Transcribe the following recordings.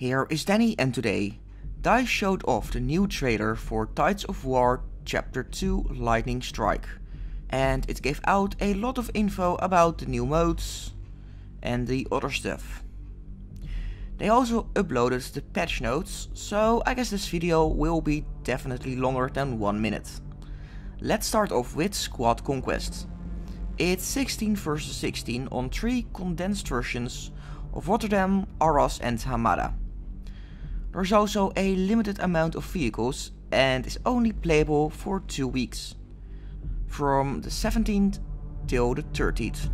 Here is Danny, and today DICE showed off the new trailer for Tides of War Chapter 2 Lightning Strike, and it gave out a lot of info about the new modes and the other stuff. They also uploaded the patch notes, so I guess this video will be definitely longer than 1 minute. Let's start off with Squad Conquest. It's 16 versus 16 on 3 condensed versions of Rotterdam, Arras and Hamada. There's also a limited amount of vehicles and is only playable for 2 weeks, from the 17th till the 30th.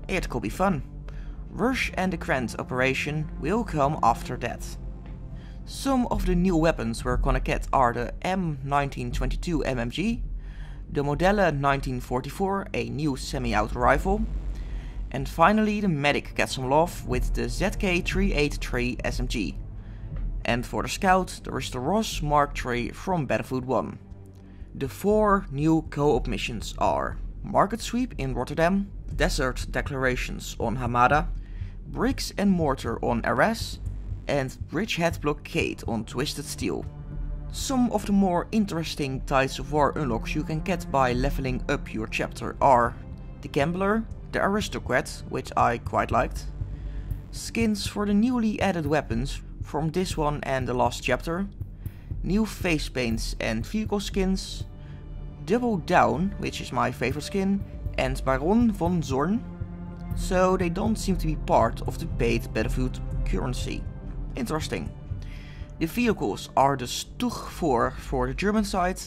It could be fun. Rush and the Grand Operation will come after that. Some of the new weapons we're gonna get are the M1922 MMG, the Modelle 1944, a new semi-auto rifle, and finally the medic gets some love with the ZK383 SMG. And for the scout there is the Ross Mark III from Battlefield 1. The 4 new co-op missions are Market Sweep in Rotterdam, Desert Declarations on Hamada, Bricks and Mortar on Arras, and Bridgehead Blockade on Twisted Steel. Some of the more interesting Tides of War unlocks you can get by leveling up your chapter are the Gambler, the Aristocrat, which I quite liked, skins for the newly added weapons from this one and the last chapter, new face paints and vehicle skins, Double Down, which is my favorite skin, and Baron von Zorn, so they don't seem to be part of the paid Battlefield currency. Interesting. The vehicles are the Stug 4 for the German side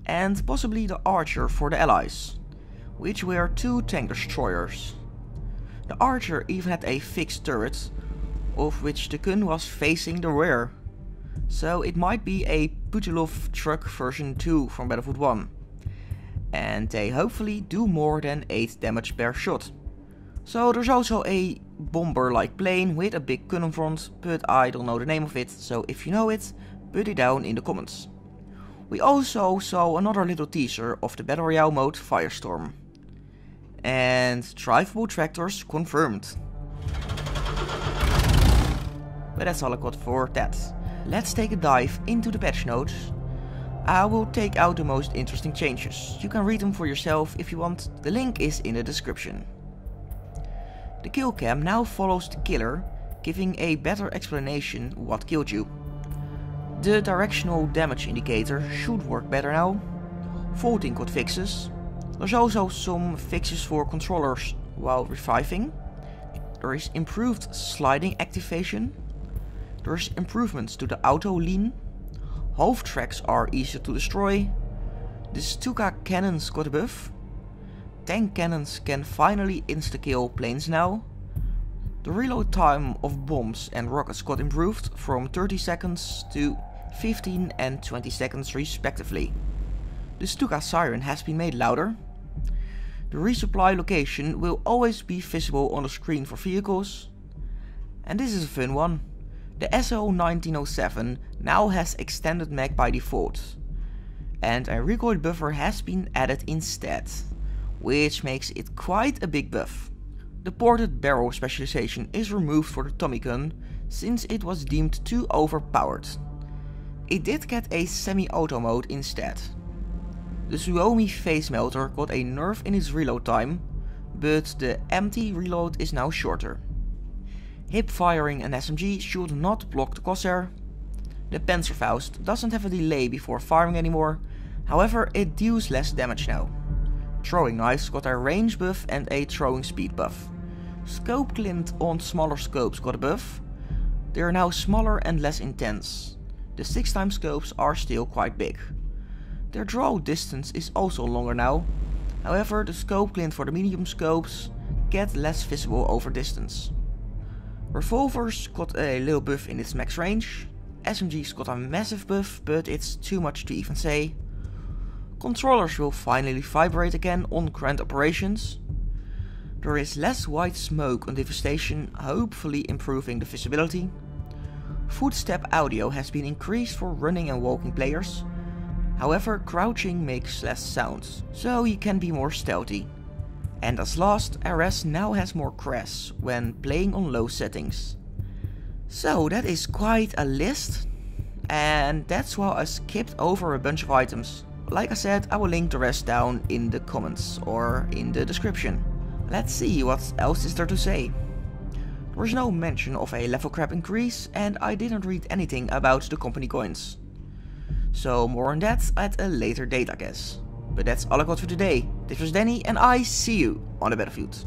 and possibly the Archer for the Allies, which were 2 tank destroyers. The Archer even had a fixed turret, of which the gun was facing the rear, so it might be a Putilov truck version 2 from Battlefield 1, and they hopefully do more than 8 damage per shot. So there's also a bomber-like plane with a big gun in front, but I don't know the name of it, so if you know it, put it down in the comments. We also saw another little teaser of the Battle Royale mode Firestorm. And drivable tractors confirmed. But that's all I got for that. Let's take a dive into the patch notes. I will take out the most interesting changes. You can read them for yourself if you want. The link is in the description. The kill cam now follows the killer, giving a better explanation what killed you. The directional damage indicator should work better now. Vaulting got fixes. There's also some fixes for controllers while reviving. There is improved sliding activation. There's improvements to the auto lean. Half tracks are easier to destroy. The Stuka cannons got a buff. Tank cannons can finally insta-kill planes now. The reload time of bombs and rockets got improved from 30 seconds to 15 and 20 seconds respectively. The Stuka siren has been made louder. The resupply location will always be visible on the screen for vehicles. And this is a fun one. The SO1907 now has extended mag by default, and a recoil buffer has been added instead, which makes it quite a big buff. The ported barrel specialization is removed for the Tommy gun since it was deemed too overpowered. It did get a semi-auto mode instead. The Suomi face melter got a nerf in its reload time, but the empty reload is now shorter. Hip firing an SMG should not block the crosshair. The Panzerfaust doesn't have a delay before firing anymore, however it deals less damage now. Throwing knives got a range buff and a throwing speed buff. Scope glint on smaller scopes got a buff. They are now smaller and less intense. The 6x scopes are still quite big. Their draw distance is also longer now, however the scope glint for the medium scopes get less visible over distance. Revolvers got a little buff in its max range. SMGs got a massive buff, but it's too much to even say. Controllers will finally vibrate again on Grand Operations. There is less white smoke on Devastation, hopefully improving the visibility. Footstep audio has been increased for running and walking players. However, crouching makes less sound, so you can be more stealthy. And as last, RS now has more crash when playing on low settings. So that is quite a list, and that's why I skipped over a bunch of items. Like I said, I will link the rest down in the comments or in the description. Let's see what else is there to say. There was no mention of a level cap increase, and I didn't read anything about the company coins. So more on that at a later date, I guess. But that's all I got for today. This was Danny, and I see you on the battlefield.